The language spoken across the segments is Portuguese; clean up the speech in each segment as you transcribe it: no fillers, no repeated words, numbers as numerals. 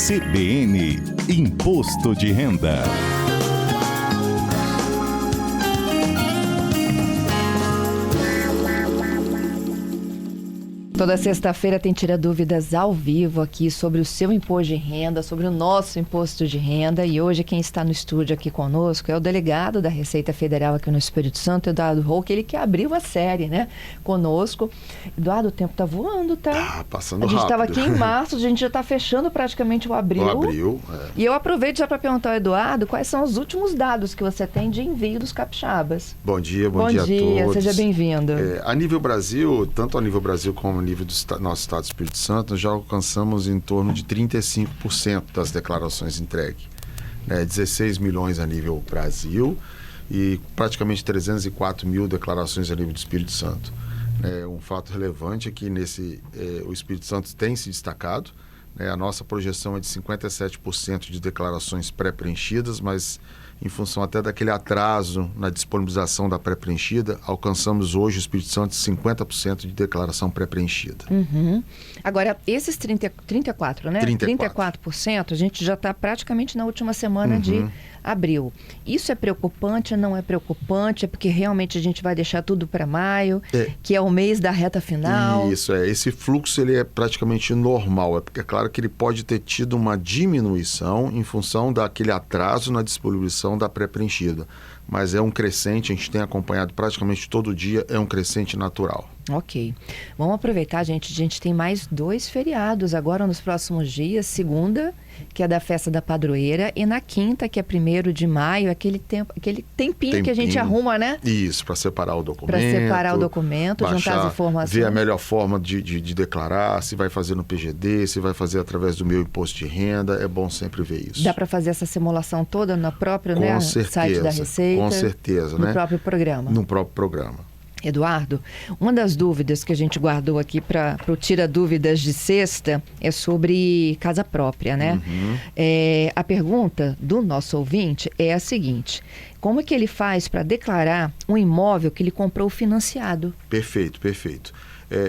CBN Imposto de Renda. Toda sexta-feira tem Tira Dúvidas ao vivo aqui sobre o seu imposto de renda, sobre o nosso imposto de renda. E hoje quem está no estúdio aqui conosco é o delegado da Receita Federal aqui no Espírito Santo, Eduardo Roque, ele que abriu a série, né, conosco. Eduardo, o tempo tá voando, tá? Tá passando rápido. A gente estava aqui em março, a gente já está fechando praticamente o abril. E eu aproveito já para perguntar ao Eduardo quais são os últimos dados que você tem de envio dos capixabas. Bom dia a todos. Seja bem-vindo. A nível Brasil, tanto a nível Brasil como a nível do nosso estado do Espírito Santo, nós já alcançamos em torno de 35% das declarações entregues. 16 milhões a nível Brasil e praticamente 304 mil declarações a nível do Espírito Santo. Um fato relevante é que o Espírito Santo tem se destacado. A nossa projeção é de 57% de declarações pré-preenchidas, mas em função até daquele atraso na disponibilização da pré-preenchida, alcançamos hoje, o Espírito Santo, 50% de declaração pré-preenchida. Uhum. Agora, esses 34%, né? 34%, a gente já está praticamente na última semana de abril. Isso é preocupante, não é preocupante? É porque realmente a gente vai deixar tudo para maio, que é o mês da reta final? Isso, esse fluxo ele é praticamente normal. É claro que ele pode ter tido uma diminuição em função daquele atraso na disponibilização da pré-preenchida. Mas é um crescente, a gente tem acompanhado praticamente todo dia, é um crescente natural. Ok. Vamos aproveitar, gente. A gente tem mais 2 feriados agora nos próximos dias. Segunda, que é da festa da padroeira, e na quinta, que é 1º de maio, aquele tempinho que a gente arruma, né? Isso, para separar o documento. Baixar, juntar as informações. Ver a melhor forma de declarar, se vai fazer no PGD, se vai fazer através do meu imposto de renda. É bom sempre ver isso. Dá para fazer essa simulação toda no próprio site da Receita? Com certeza, no próprio programa? No próprio programa. Eduardo, uma das dúvidas que a gente guardou aqui para o Tira Dúvidas de sexta é sobre casa própria, né? A pergunta do nosso ouvinte é a seguinte: como é que ele faz para declarar um imóvel que ele comprou financiado? Perfeito.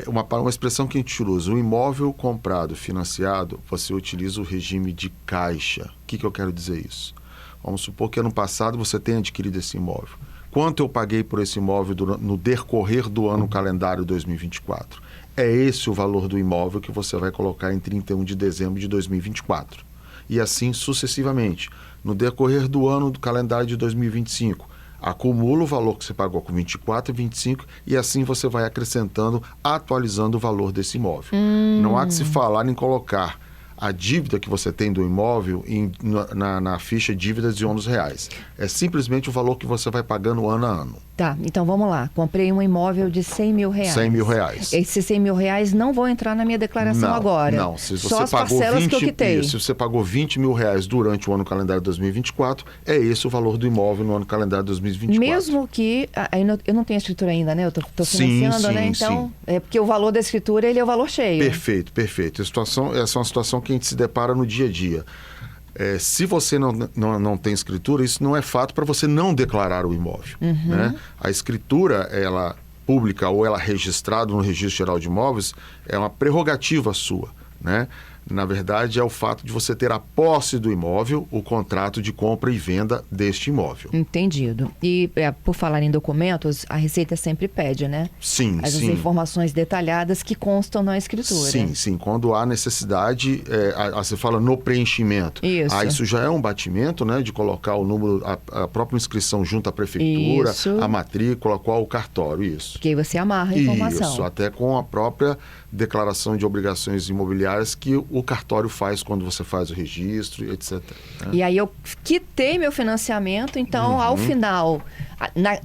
Uma expressão que a gente usa: o imóvel comprado financiado, você utiliza o regime de caixa. O que eu quero dizer isso? Vamos supor que ano passado você tenha adquirido esse imóvel. Quanto eu paguei por esse imóvel no decorrer do ano calendário 2024? É esse o valor do imóvel que você vai colocar em 31 de dezembro de 2024. E assim sucessivamente. No decorrer do ano do calendário de 2025, acumula o valor que você pagou com 24 e 25 e assim você vai acrescentando, atualizando o valor desse imóvel. Não há que se falar em colocar a dívida que você tem do imóvel na ficha dívidas de ônus reais. É simplesmente o valor que você vai pagando ano a ano. Tá, então vamos lá. Comprei um imóvel de 100 mil reais. 100 mil reais. Esses 100 mil reais não vão entrar na minha declaração agora. Não, se você só as parcelas que eu quitei. Se você pagou 20 mil reais durante o ano calendário 2024, é esse o valor do imóvel no ano calendário 2024. Mesmo que... eu não tenho a escritura ainda, né? Eu estou financiando, né? Então, é porque o valor da escritura, ele é o valor cheio. Perfeito. Essa é uma situação que a gente se depara no dia a dia. Se você não tem escritura, isso não é fato para você não declarar o imóvel. Né? A escritura, ela pública ou ela registrada no Registro Geral de Imóveis, é uma prerrogativa sua, né? Na verdade, é o fato de você ter a posse do imóvel, o contrato de compra e venda deste imóvel. Entendido. E por falar em documentos, a Receita sempre pede, né? Sim. As informações detalhadas que constam na escritura. Sim. Quando há necessidade, você fala no preenchimento. Isso já é um batimento, né? De colocar o número, a própria inscrição junto à prefeitura, a matrícula, qual o cartório, isso. Que aí você amarra a informação. Isso, até com a própria declaração de obrigações imobiliárias que o cartório faz quando você faz o registro, etc. Né? E aí eu quitei meu financiamento, então ao final,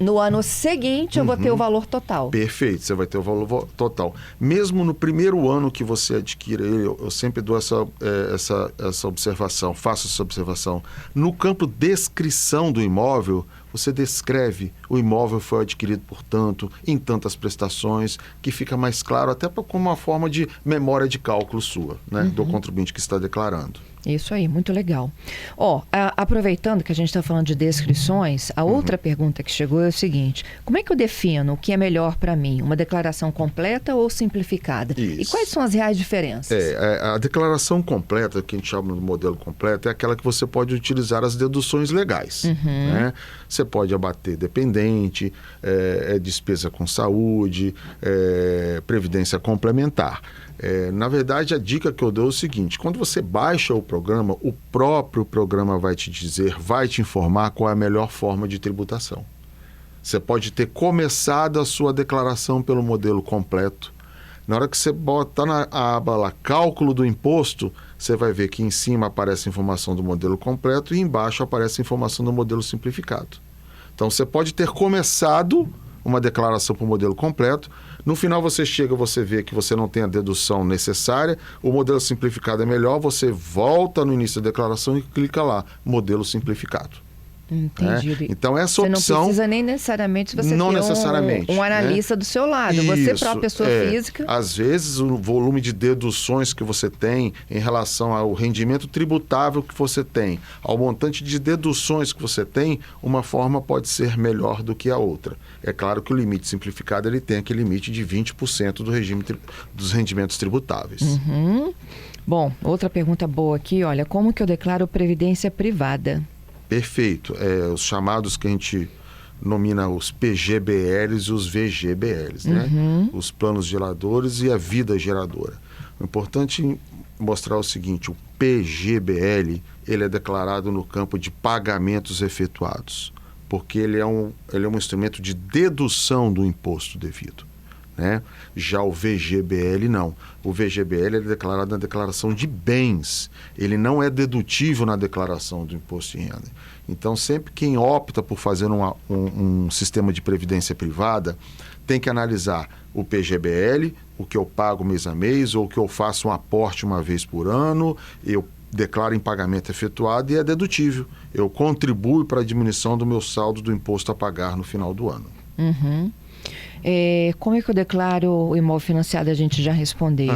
no ano seguinte, eu vou ter o valor total. Perfeito, você vai ter o valor total. Mesmo no primeiro ano que você adquire ele, eu sempre dou essa observação, faço essa observação. No campo descrição do imóvel, você descreve o imóvel foi adquirido por tanto, em tantas prestações, que fica mais claro, até como uma forma de memória de cálculo sua, né, do contribuinte que está declarando. Isso aí, muito legal. Aproveitando que a gente está falando de descrições, a outra pergunta que chegou é o seguinte: como é que eu defino o que é melhor para mim? Uma declaração completa ou simplificada? Isso. E quais são as reais diferenças? A declaração completa, que a gente chama de modelo completo, é aquela que você pode utilizar as deduções legais. Né? Você pode abater dependente, despesa com saúde, previdência complementar. Na verdade, a dica que eu dou é o seguinte: quando você baixa o programa, o próprio programa vai te dizer, vai te informar qual é a melhor forma de tributação. Você pode ter começado a sua declaração pelo modelo completo. Na hora que você bota na aba lá, cálculo do imposto, você vai ver que em cima aparece a informação do modelo completo e embaixo aparece a informação do modelo simplificado. Então, você pode ter começado uma declaração para o modelo completo. No final você chega, você vê que você não tem a dedução necessária, o modelo simplificado é melhor, você volta no início da declaração e clica lá, modelo simplificado. Entendi. Então essa opção... Você não precisa nem necessariamente você não ter necessariamente, um analista do seu lado. Isso, você própria pessoa física... Às vezes o volume de deduções que você tem em relação ao rendimento tributável que você tem, ao montante de deduções que você tem, uma forma pode ser melhor do que a outra. É claro que o limite simplificado ele tem aquele limite de 20% do regime dos rendimentos tributáveis. Bom, outra pergunta boa aqui, olha, como que eu declaro previdência privada? Perfeito. Os chamados que a gente nomina os PGBLs e os VGBLs, né? Os planos geradores e a vida geradora. O importante é mostrar o seguinte: o PGBL ele é declarado no campo de pagamentos efetuados, porque ele é um instrumento de dedução do imposto devido. Né? Já o VGBL não. O VGBL é declarado na declaração de bens. Ele não é dedutível na declaração do imposto de renda. Então, sempre quem opta por fazer um sistema de previdência privada tem que analisar o PGBL, o que eu pago mês a mês, ou o que eu faço um aporte uma vez por ano, eu declaro em pagamento efetuado e é dedutível. Eu contribuo para a diminuição do meu saldo do imposto a pagar no final do ano. Como é que eu declaro o imóvel financiado? A gente já respondeu.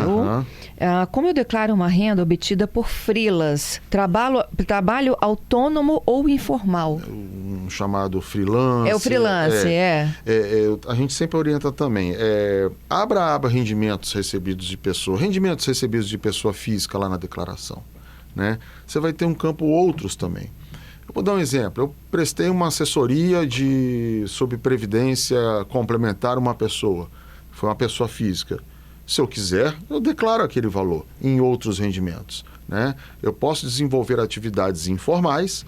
Como eu declaro uma renda obtida por freelas? Trabalho autônomo ou informal? Um chamado freelance. É o freelance, a gente sempre orienta também. Abra a aba rendimentos recebidos de pessoa física lá na declaração. Né? Você vai ter um campo outros também. Eu vou dar um exemplo. Eu prestei uma assessoria sobre previdência complementar uma pessoa. Foi uma pessoa física. Se eu quiser, eu declaro aquele valor em outros rendimentos. Né? Eu posso desenvolver atividades informais,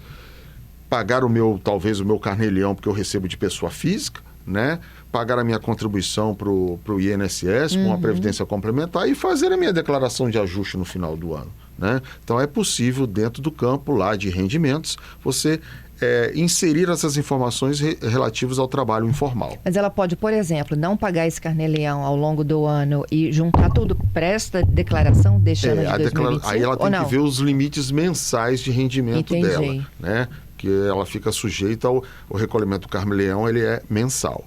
pagar talvez o meu carnê-leão porque eu recebo de pessoa física, né? Pagar a minha contribuição para o INSS com a previdência complementar e fazer a minha declaração de ajuste no final do ano. Né? Então é possível, dentro do campo lá de rendimentos, você inserir essas informações relativas ao trabalho informal. Mas ela pode, por exemplo, não pagar esse carnê-leão ao longo do ano e juntar tudo para esta declaração, deixando de 2025? Aí ela tem que ver os limites mensais de rendimento dela, né? Que ela fica sujeita ao recolhimento do carnê-leão, ele é mensal.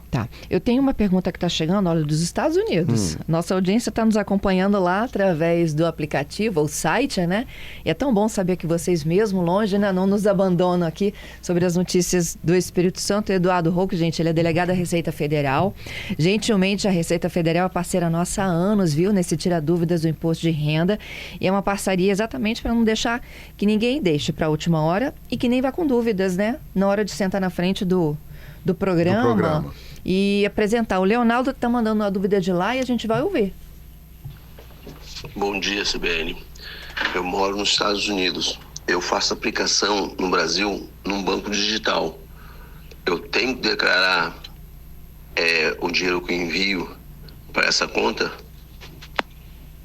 Tá. Eu tenho uma pergunta que está chegando, olha, dos Estados Unidos. Nossa audiência está nos acompanhando lá através do aplicativo, ou site, né? E é tão bom saber que vocês, mesmo longe, né, não nos abandonam aqui sobre as notícias do Espírito Santo. Eduardo Rouco, gente, ele é delegado da Receita Federal. Gentilmente, a Receita Federal é parceira nossa há anos, viu? Nesse Tira Dúvidas do Imposto de Renda. E é uma parceria exatamente para não deixar que ninguém deixe para a última hora e que nem vá com dúvidas, né? Na hora de sentar na frente do programa. E apresentar. O Leonardo está mandando uma dúvida de lá e a gente vai ouvir. Bom dia, CBN. Eu moro nos Estados Unidos. Eu faço aplicação no Brasil num banco digital. Eu tenho que declarar o dinheiro que eu envio para essa conta?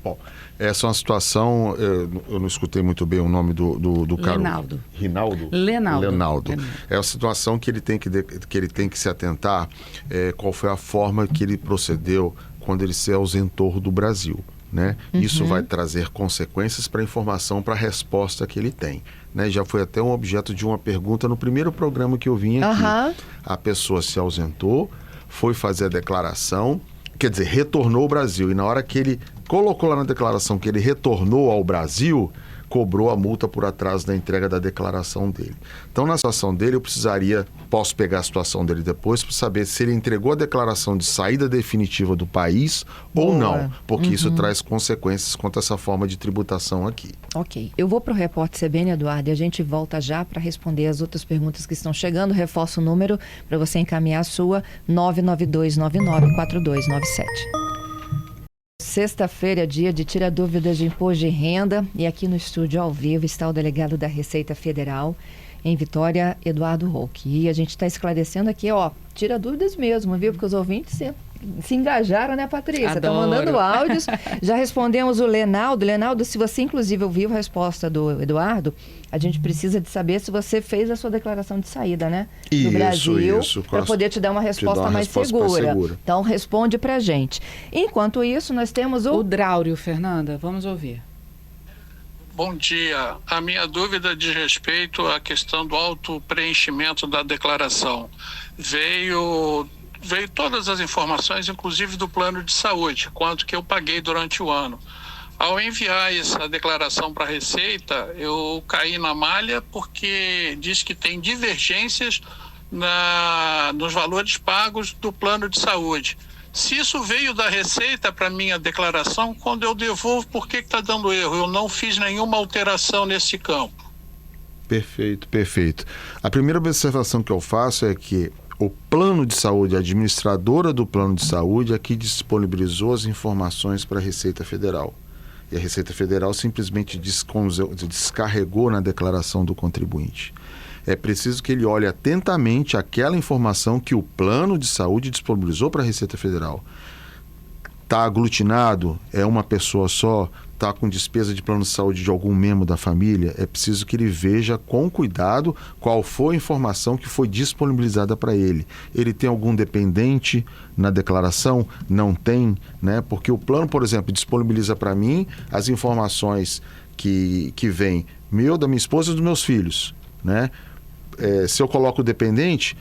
Bom, essa é uma situação, eu não escutei muito bem o nome do cara. Lenaldo. É uma situação que ele tem que se atentar qual foi a forma que ele procedeu quando ele se ausentou do Brasil. Né? Isso vai trazer consequências para a informação, para a resposta que ele tem. Né? Já foi até um objeto de uma pergunta no primeiro programa que eu vim aqui. A pessoa se ausentou, foi fazer a declaração, quer dizer, retornou ao Brasil. E na hora que ele colocou lá na declaração que ele retornou ao Brasil, cobrou a multa por atraso da entrega da declaração dele. Então, na situação dele, eu posso pegar a situação dele depois para saber se ele entregou a declaração de saída definitiva do país ou não, porque isso traz consequências quanto a essa forma de tributação aqui. Ok. Eu vou para o Repórter CBN, Eduardo, e a gente volta já para responder as outras perguntas que estão chegando. Reforço o número para você encaminhar a sua, 992994297. Sexta-feira é dia de tirar dúvidas de imposto de renda, e aqui no estúdio ao vivo está o delegado da Receita Federal em Vitória, Eduardo Roque. E a gente está esclarecendo aqui, tira dúvidas mesmo, viu? Porque os ouvintes se engajaram, né, Patrícia? Estão mandando áudios. Já respondemos o Lenaldo. Lenaldo, se você inclusive ouviu a resposta do Eduardo, a gente precisa de saber se você fez a sua declaração de saída, né? Do Brasil, para poder te dar uma resposta mais segura. Então, responde pra gente. Enquanto isso, nós temos o Draúrio, Fernanda. Vamos ouvir. Bom dia. A minha dúvida diz respeito à questão do auto-preenchimento da declaração. Veio todas as informações, inclusive do plano de saúde, quanto que eu paguei durante o ano. Ao enviar essa declaração para a Receita, eu caí na malha porque diz que tem divergências nos valores pagos do plano de saúde. Se isso veio da Receita para minha declaração, quando eu devolvo, por que está dando erro? Eu não fiz nenhuma alteração nesse campo. Perfeito, perfeito. A primeira observação que eu faço é que o plano de saúde, a administradora do plano de saúde, é que disponibilizou as informações para a Receita Federal. E a Receita Federal simplesmente descarregou na declaração do contribuinte. É preciso que ele olhe atentamente aquela informação que o plano de saúde disponibilizou para a Receita Federal. Está aglutinado? É uma pessoa só? Está com despesa de plano de saúde de algum membro da família? É preciso que ele veja com cuidado qual foi a informação que foi disponibilizada para ele. Ele tem algum dependente na declaração? Não tem, né? Porque o plano, por exemplo, disponibiliza para mim as informações que vêm da minha esposa e dos meus filhos, né? Se eu coloco o dependente,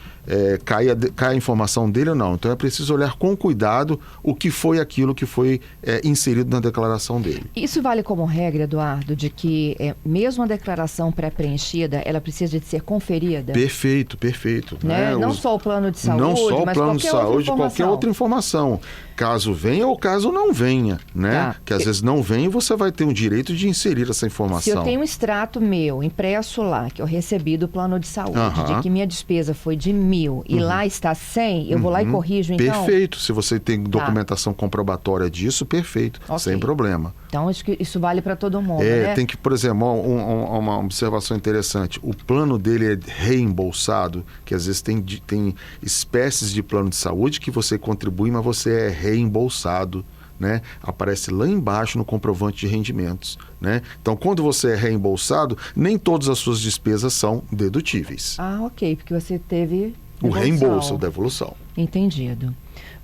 cai a informação dele ou não. Então é preciso olhar com cuidado o que foi aquilo que foi inserido na declaração dele. Isso vale como regra, Eduardo, de que mesmo a declaração pré-preenchida, ela precisa de ser conferida? Perfeito, perfeito. Né? Não só o plano de saúde, não só o mas plano de saúde, qualquer outra informação. Caso venha ou caso não venha, né? Tá. Que às vezes não vem e você vai ter o direito de inserir essa informação. Se eu tenho um extrato meu, impresso lá, que eu recebi do plano de saúde, de que minha despesa foi de 1.000 e lá está 100, eu vou lá e corrijo, então? Perfeito. Se você tem documentação comprobatória disso, perfeito. Okay. Sem problema. Então, isso vale para todo mundo, né? Tem que, por exemplo, uma observação interessante. O plano dele é reembolsado, que às vezes tem espécies de plano de saúde que você contribui, mas você é reembolsado, né? Aparece lá embaixo no comprovante de rendimentos, né? Então, quando você é reembolsado, nem todas as suas despesas são dedutíveis. Ok, porque você teve o reembolso, devolução. Entendido.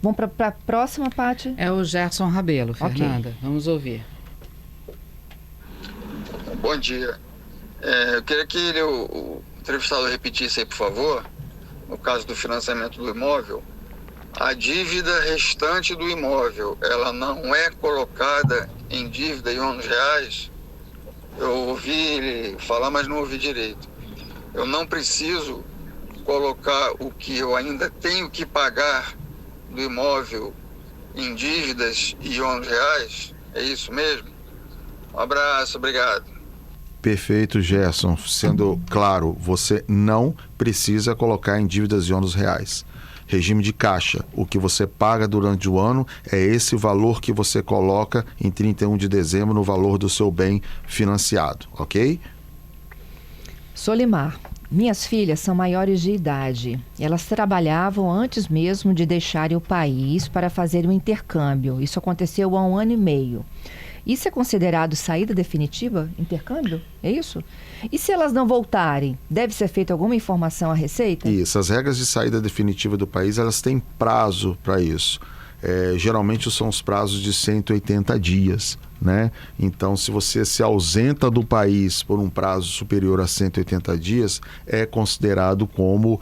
Vamos para a próxima, Paty? É o Gerson Rabelo, Fernanda. Okay. Vamos ouvir. Bom dia. Eu queria que o entrevistado repetisse aí, por favor, no caso do financiamento do imóvel, a dívida restante do imóvel, ela não é colocada em dívida em ônus reais? Eu ouvi ele falar, mas não ouvi direito. Eu não preciso colocar o que eu ainda tenho que pagar do imóvel em dívidas e ônus reais? É isso mesmo? Um abraço, obrigado. Perfeito, Gerson. Sendo claro, você não precisa colocar em dívidas e ônus reais. Regime de caixa, o que você paga durante o ano é esse valor que você coloca em 31 de dezembro no valor do seu bem financiado, ok? Solimar, minhas filhas são maiores de idade. Elas trabalhavam antes mesmo de deixarem o país para fazer o intercâmbio. Isso aconteceu há 1 ano e meio. Isso é considerado saída definitiva? Intercâmbio? É isso? E se elas não voltarem, deve ser feita alguma informação à Receita? Isso. As regras de saída definitiva do país, elas têm prazo para isso. Geralmente são os prazos de 180 dias, né? Então, se você se ausenta do país por um prazo superior a 180 dias, é considerado como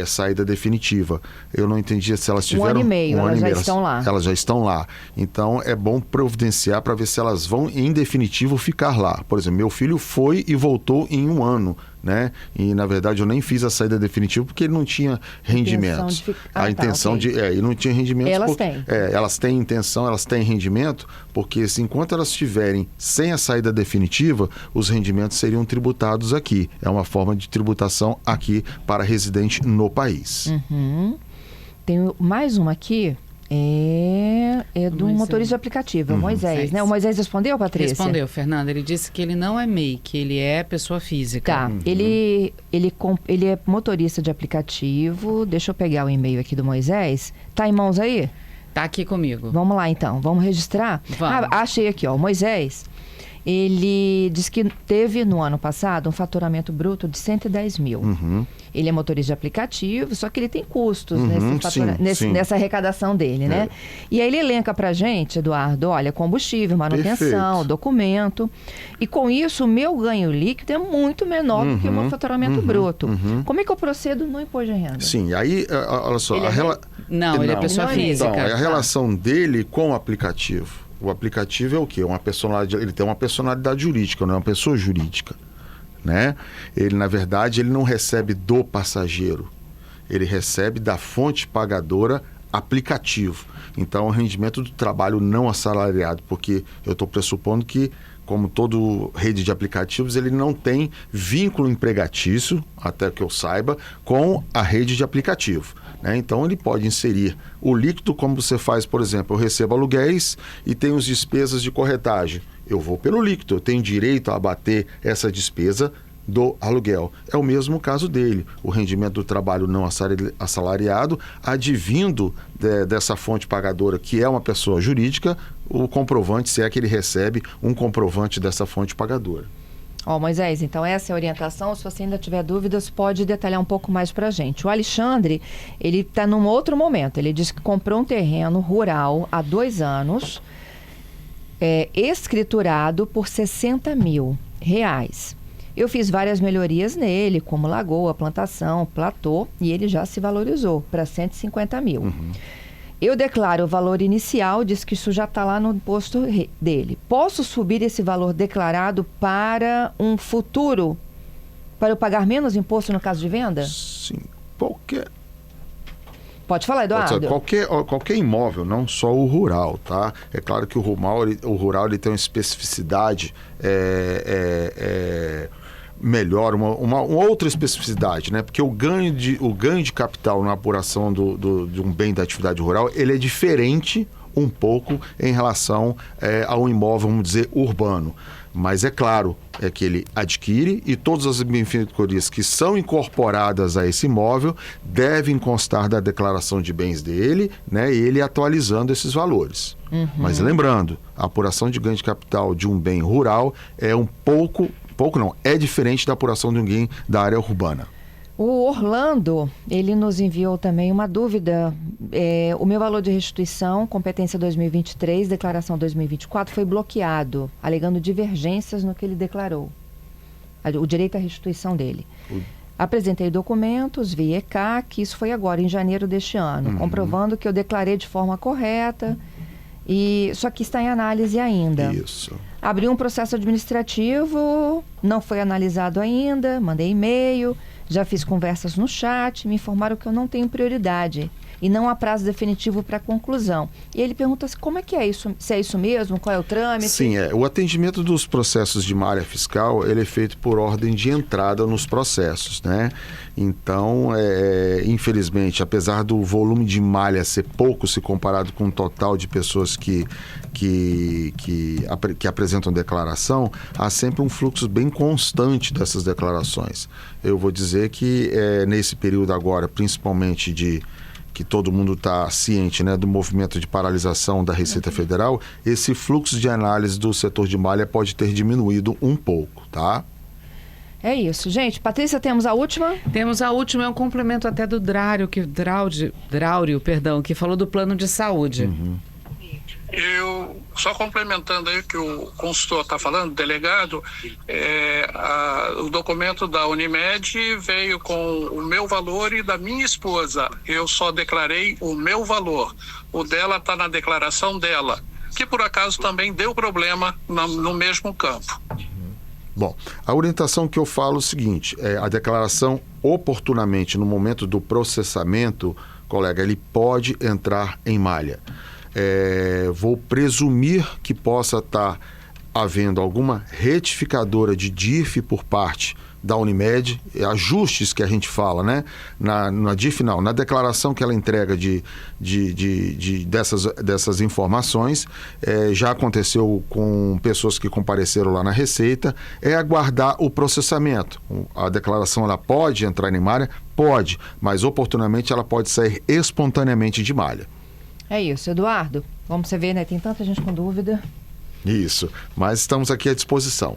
saída definitiva. Eu não entendi se elas tiveram... Um ano e meio, elas já estão lá. Elas já estão lá. Então, é bom providenciar para ver se elas vão, em definitivo, ficar lá. Por exemplo, meu filho foi e voltou em 1 ano, né? E, na verdade, eu nem fiz a saída definitiva porque ele não tinha rendimentos. A intenção okay. Ele não tinha rendimentos. Elas porque, têm. Elas têm intenção, elas têm rendimento, porque enquanto elas estiverem sem a saída definitiva, os rendimentos seriam tributados aqui. É uma forma de tributação aqui para residente no país. Uhum. Tem mais uma aqui. É do motorista de aplicativo, o Moisés, né? O Moisés respondeu, Patrícia? Respondeu, Fernanda. Ele disse que ele não é MEI, que ele é pessoa física. Tá, ele é motorista de aplicativo. Deixa eu pegar o e-mail aqui do Moisés. Tá em mãos aí? Tá aqui comigo. Vamos lá, então. Vamos registrar? Vamos. Achei aqui, ó. O Moisés, ele disse que teve no ano passado um faturamento bruto de 110 mil. Ele é motorista de aplicativo, só que ele tem custos nessa arrecadação dele, né? E aí ele elenca pra gente, Eduardo, olha, combustível, manutenção, documento. E com isso, o meu ganho líquido é muito menor do que o meu faturamento bruto. Como é que eu procedo no imposto de renda? Sim, aí, olha só... Não, ele é pessoa física. Então, é a relação dele com o aplicativo. O aplicativo é o quê? Ele tem uma personalidade jurídica, não é uma pessoa jurídica, né? Ele, na verdade, ele não recebe do passageiro. Ele recebe da fonte pagadora aplicativo. Então, é o rendimento do trabalho não assalariado, porque eu estou pressupondo que, como todo rede de aplicativos, ele não tem vínculo empregatício, até que eu saiba, com a rede de aplicativo, né? Então, ele pode inserir o líquido, como você faz, por exemplo, eu recebo aluguéis e tenho as despesas de corretagem. Eu vou pelo líquido, eu tenho direito a abater essa despesa do aluguel. É o mesmo caso dele. O rendimento do trabalho não assalariado, advindo dessa fonte pagadora, que é uma pessoa jurídica, o comprovante, se é que ele recebe um comprovante dessa fonte pagadora. Ó, Moisés, então essa é a orientação. Se você ainda tiver dúvidas, pode detalhar um pouco mais pra gente. O Alexandre, ele está num outro momento. Ele disse que comprou um terreno rural há 2 anos, escriturado por 60 mil reais. Eu fiz várias melhorias nele, como lagoa, plantação, platô, e ele já se valorizou para 150 mil. Eu declaro o valor inicial, diz que isso já está lá no imposto dele. Posso subir esse valor declarado para um futuro, para eu pagar menos imposto no caso de venda? Sim, Pode falar, Eduardo. Qualquer imóvel, não só o rural, tá? É claro que o rural ele tem uma especificidade melhor, uma outra especificidade, né? Porque o ganho de capital na apuração de um bem da atividade rural, ele é diferente um pouco em relação ao imóvel, vamos dizer, urbano. Mas é claro, que ele adquire e todas as benfeitorias que são incorporadas a esse imóvel devem constar da declaração de bens dele, né? E ele atualizando esses valores. Mas lembrando, a apuração de ganho de capital de um bem rural é diferente da apuração de alguém da área urbana. O Orlando, ele nos enviou também uma dúvida. O meu valor de restituição, competência 2023, declaração 2024, foi bloqueado, alegando divergências no que ele declarou. O direito à restituição dele. Apresentei documentos via ECAC, isso foi agora, em janeiro deste ano, comprovando que eu declarei de forma correta, só que está em análise ainda. Isso. Abri um processo administrativo, não foi analisado ainda, mandei e-mail, já fiz conversas no chat, me informaram que eu não tenho prioridade e não há prazo definitivo para conclusão. E ele pergunta como é que é isso, se é isso mesmo, qual é o trâmite? Sim, o atendimento dos processos de malha fiscal, ele é feito por ordem de entrada nos processos, né? Então, infelizmente, apesar do volume de malha ser pouco se comparado com o total de pessoas que apresentam declaração, há sempre um fluxo bem constante dessas declarações. Eu vou dizer que nesse período agora, principalmente que todo mundo está ciente, né, do movimento de paralisação da Receita Federal, esse fluxo de análise do setor de malha pode ter diminuído um pouco, tá? É isso, gente. Patrícia, temos a última? Temos a última, é um complemento até do Draúrio, que falou do plano de saúde. Eu, só complementando aí o que o consultor está falando, delegado, o documento da Unimed veio com o meu valor e da minha esposa. Eu só declarei o meu valor. O dela está na declaração dela, que por acaso também deu problema no mesmo campo. Bom, a orientação que eu falo é o seguinte, a declaração oportunamente no momento do processamento, colega, ele pode entrar em malha. Vou presumir que possa estar havendo alguma retificadora de DIF por parte da Unimed, ajustes que a gente fala, né? Na DIF não, na declaração que ela entrega dessas informações, já aconteceu com pessoas que compareceram lá na Receita, aguardar o processamento. A declaração ela pode entrar em malha? Pode, mas oportunamente ela pode sair espontaneamente de malha. É isso, Eduardo. Como você vê, né? Tem tanta gente com dúvida. Isso, mas estamos aqui à disposição.